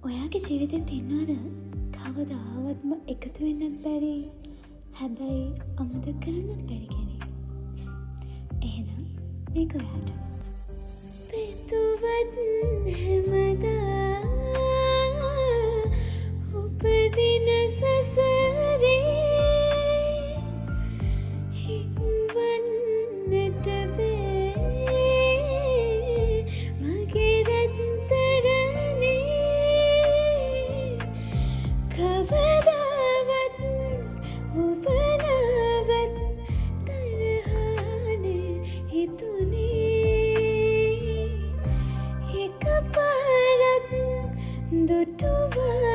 ඔයාගේ ජීවිතෙත් ඉන්නවද කවදාවත්ම එකතු වෙන්නත් බැරි හැබැයි අමතක කරන්නත් බැරි කෙනෙක්? එහෙනම් මේක ඔයාට. පෙතුවත් හැමදා උපදින සසරේ හික්වන්නට බෑ මගේ රත්තරනේ. කවදාවත් ඔබ නැවත් තරහනේ හිතුනේ. එකපාරක් දුටුවා